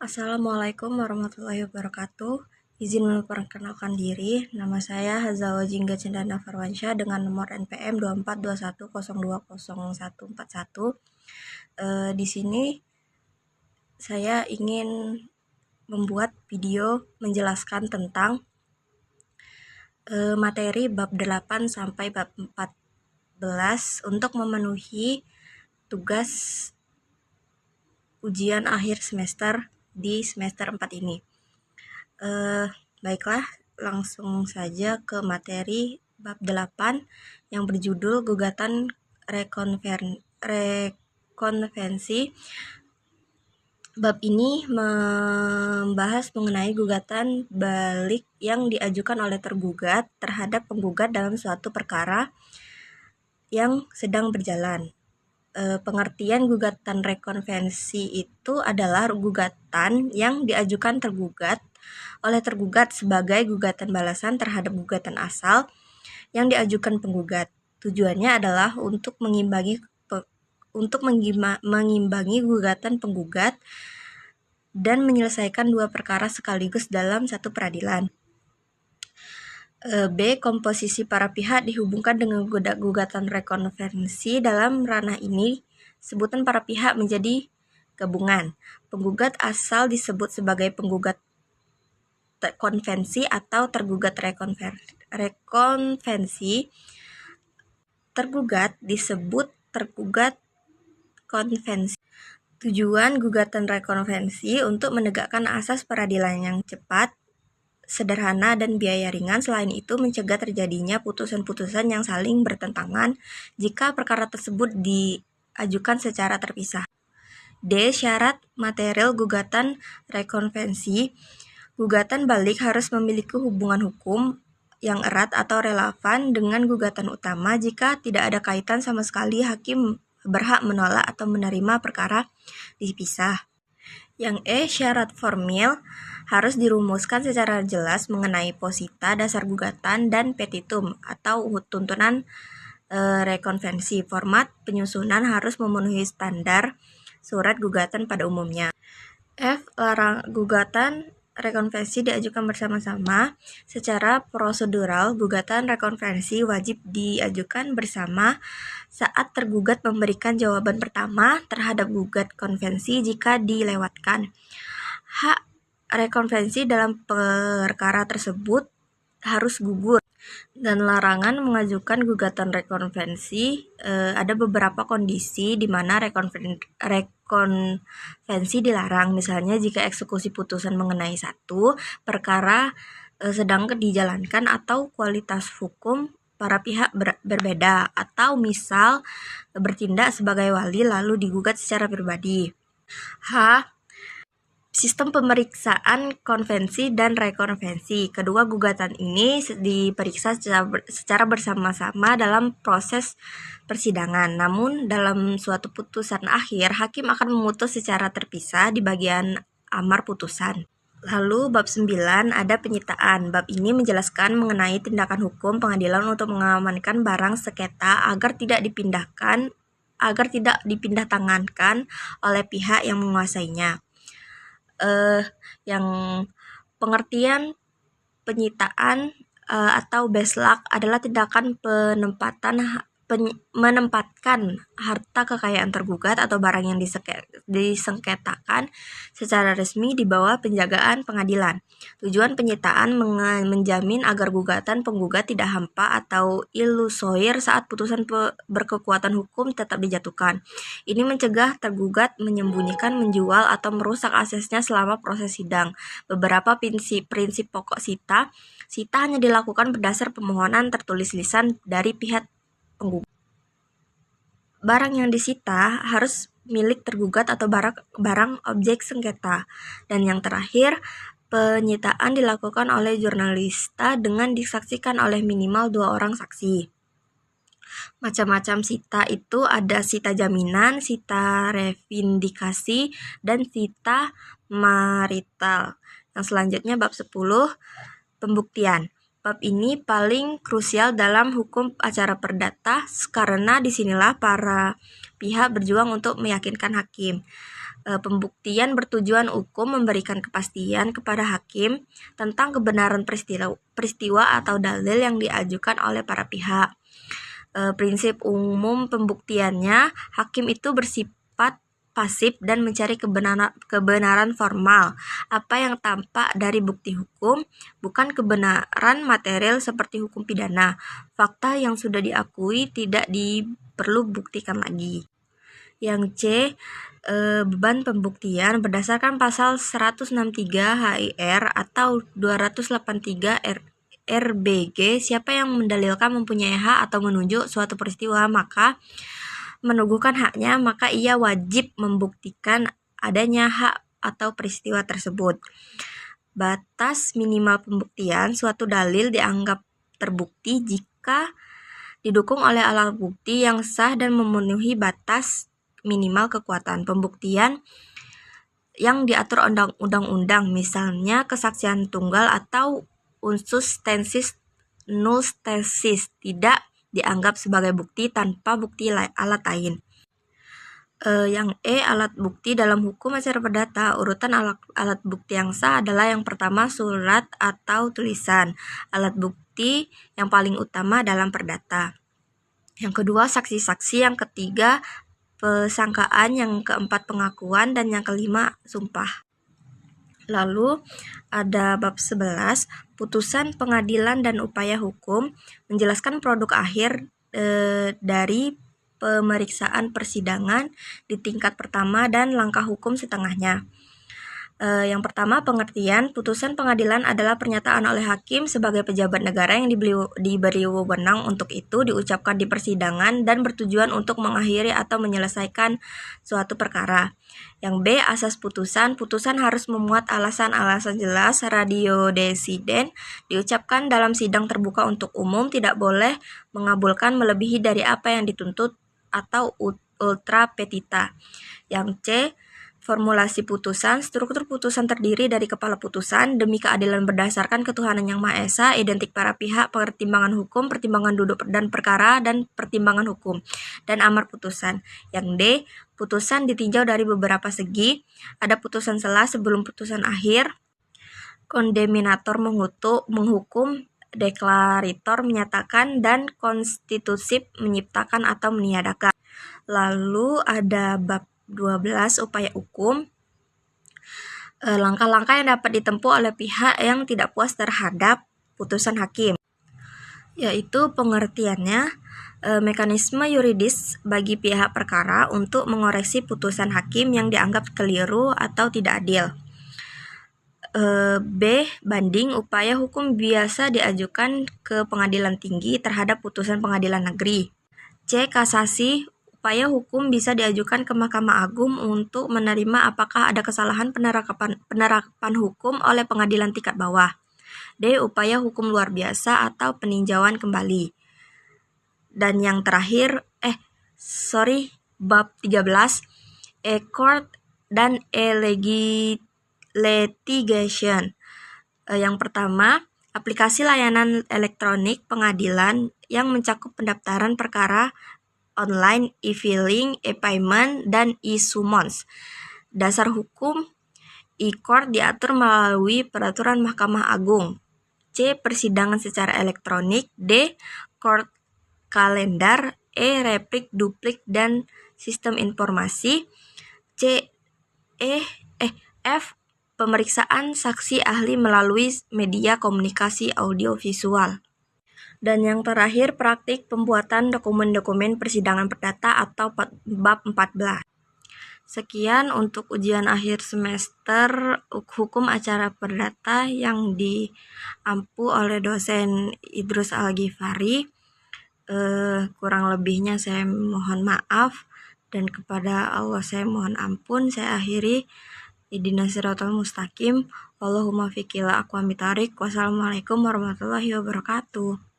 Assalamualaikum warahmatullahi wabarakatuh. Izin memperkenalkan diri, nama saya Hazawa Jingga Cendana Farwansyah dengan nomor NPM 2421020141. Di sini saya ingin membuat video menjelaskan tentang materi bab 8 sampai bab 14 untuk memenuhi tugas ujian akhir semester di semester 4 ini. Baiklah, langsung saja ke materi bab 8 yang berjudul Gugatan Rekonvensi. Bab ini membahas mengenai gugatan balik yang diajukan oleh tergugat terhadap penggugat dalam suatu perkara yang sedang berjalan. Pengertian gugatan rekonvensi itu adalah gugatan yang diajukan tergugat oleh tergugat sebagai gugatan balasan terhadap gugatan asal yang diajukan penggugat. Tujuannya adalah untuk mengimbangi gugatan penggugat dan menyelesaikan dua perkara sekaligus dalam satu peradilan. B. Komposisi para pihak dihubungkan dengan gugatan rekonvensi. Dalam ranah ini, sebutan para pihak menjadi gabungan. Penggugat asal disebut sebagai penggugat konvensi atau tergugat rekonvensi. Tergugat disebut tergugat konvensi. Tujuan gugatan rekonvensi untuk menegakkan asas peradilan yang cepat, sederhana, dan biaya ringan. Selain itu, mencegah terjadinya putusan-putusan yang saling bertentangan jika perkara tersebut diajukan secara terpisah. D. Syarat material gugatan rekonvensi. Gugatan balik harus memiliki hubungan hukum yang erat atau relevan dengan gugatan utama. Jika tidak ada kaitan sama sekali, hakim berhak menolak atau menerima perkara dipisah. Yang E. Syarat formil harus dirumuskan secara jelas mengenai posita, dasar gugatan, dan petitum atau tuntunan rekonvensi. Format penyusunan harus memenuhi standar surat gugatan pada umumnya. F. Gugatan rekonvensi diajukan bersama-sama. Secara prosedural, gugatan rekonvensi wajib diajukan bersama saat tergugat memberikan jawaban pertama terhadap gugat konvensi. Jika dilewatkan hak rekonvensi dalam perkara tersebut harus gugur. Dan larangan mengajukan gugatan rekonvensi, ada beberapa kondisi di mana rekonvensi dilarang. Misalnya jika eksekusi putusan mengenai satu perkara sedang dijalankan atau kualitas hukum para pihak berbeda, atau misal bertindak sebagai wali lalu digugat secara pribadi. H. Sistem pemeriksaan konvensi dan rekonvensi. Kedua gugatan ini diperiksa secara bersama-sama dalam proses persidangan. Namun dalam suatu putusan akhir, hakim akan memutus secara terpisah di bagian amar putusan. Lalu bab 9 ada penyitaan. Bab ini menjelaskan mengenai tindakan hukum pengadilan untuk mengamankan barang sengketa agar tidak dipindah tangankan oleh pihak yang menguasainya. Yang pengertian penyitaan atau beslak adalah tindakan menempatkan harta kekayaan tergugat atau barang yang disengketakan secara resmi di bawah penjagaan pengadilan. Tujuan penyitaan menjamin agar gugatan penggugat tidak hampa atau ilusoir saat putusan berkekuatan hukum tetap dijatuhkan. Ini mencegah tergugat menyembunyikan, menjual, atau merusak asetnya selama proses sidang. Beberapa prinsip pokok sita hanya dilakukan berdasar permohonan tertulis lisan dari pihak penggugat. Barang yang disita harus milik tergugat atau barang objek sengketa. Dan yang terakhir, penyitaan dilakukan oleh jurnalista dengan disaksikan oleh minimal 2 orang saksi. Macam-macam sita itu ada sita jaminan, sita revindikasi, dan sita marital. Yang selanjutnya bab 10, pembuktian. Bab ini paling krusial dalam hukum acara perdata karena disinilah para pihak berjuang untuk meyakinkan hakim. Pembuktian bertujuan hukum memberikan kepastian kepada hakim tentang kebenaran peristiwa atau dalil yang diajukan oleh para pihak. Prinsip umum pembuktiannya, hakim itu bersifat pasif dan mencari kebenaran formal, apa yang tampak dari bukti hukum, bukan kebenaran material seperti hukum pidana. Fakta yang sudah diakui tidak diperlu buktikan lagi. Yang C, beban pembuktian berdasarkan pasal 163 HIR atau 283 RBG, siapa yang mendalilkan mempunyai hak atau menunjuk suatu peristiwa maka menuduhkan haknya, maka ia wajib membuktikan adanya hak atau peristiwa tersebut. Batas minimal pembuktian suatu dalil dianggap terbukti jika didukung oleh alat bukti yang sah dan memenuhi batas minimal kekuatan pembuktian yang diatur undang-undang, misalnya kesaksian tunggal atau usus tensis nullus tensis tidak dianggap sebagai bukti tanpa bukti alat lain. Yang E, alat bukti dalam hukum acara perdata. Urutan alat bukti yang sah adalah yang pertama surat atau tulisan, alat bukti yang paling utama dalam perdata. Yang kedua saksi-saksi, yang ketiga persangkaan, yang keempat pengakuan, dan yang kelima sumpah. Lalu ada bab 11, putusan pengadilan dan upaya hukum, menjelaskan produk akhir dari pemeriksaan persidangan di tingkat pertama dan langkah hukum setengahnya. Yang pertama, pengertian. Putusan pengadilan adalah pernyataan oleh hakim sebagai pejabat negara yang diberi wewenang untuk itu diucapkan di persidangan dan bertujuan untuk mengakhiri atau menyelesaikan suatu perkara. Yang B, asas putusan. Putusan harus memuat alasan-alasan jelas, ratio decedens, diucapkan dalam sidang terbuka untuk umum, tidak boleh mengabulkan melebihi dari apa yang dituntut atau ultra petita. Yang C, formulasi putusan. Struktur putusan terdiri dari kepala putusan, demi keadilan berdasarkan ketuhanan yang Maha Esa, identik para pihak, pertimbangan hukum, pertimbangan duduk dan perkara, dan pertimbangan hukum, dan amar putusan. Yang D, putusan ditinjau dari beberapa segi. Ada putusan sela sebelum putusan akhir, kondeminator menghukum, deklarator menyatakan, dan konstitusif menciptakan atau meniadakan. Lalu ada bab 12, upaya hukum. Langkah-langkah yang dapat ditempuh oleh pihak yang tidak puas terhadap putusan hakim, yaitu pengertiannya, mekanisme yuridis bagi pihak perkara untuk mengoreksi putusan hakim yang dianggap keliru atau tidak adil. B, banding. Upaya hukum biasa diajukan ke pengadilan tinggi terhadap putusan pengadilan negeri. C, kasasi. Upaya hukum bisa diajukan ke Mahkamah Agung untuk menerima apakah ada kesalahan penerapan hukum oleh pengadilan tingkat bawah. D, upaya hukum luar biasa atau peninjauan kembali. Dan yang terakhir, bab 13, e-court dan e-litigation. Yang pertama, aplikasi layanan elektronik pengadilan yang mencakup pendaftaran perkara online, e-filing, e-payment, dan e-summons. Dasar hukum, e-court diatur melalui peraturan Mahkamah Agung. C, persidangan secara elektronik. D, court kalendar. E, replik, duplik, dan sistem informasi. F, pemeriksaan saksi ahli melalui media komunikasi audiovisual. Dan yang terakhir, praktik pembuatan dokumen-dokumen persidangan perdata atau bab 14. Sekian untuk ujian akhir semester hukum acara perdata yang diampu oleh dosen Idrus Al-Ghifari. Kurang lebihnya saya mohon maaf, dan kepada Allah saya mohon ampun. Saya akhiri. Ihdinas siratal mustaqim. Allahumma fiqhil aqwamit thariq. Wassalamualaikum warahmatullahi wabarakatuh.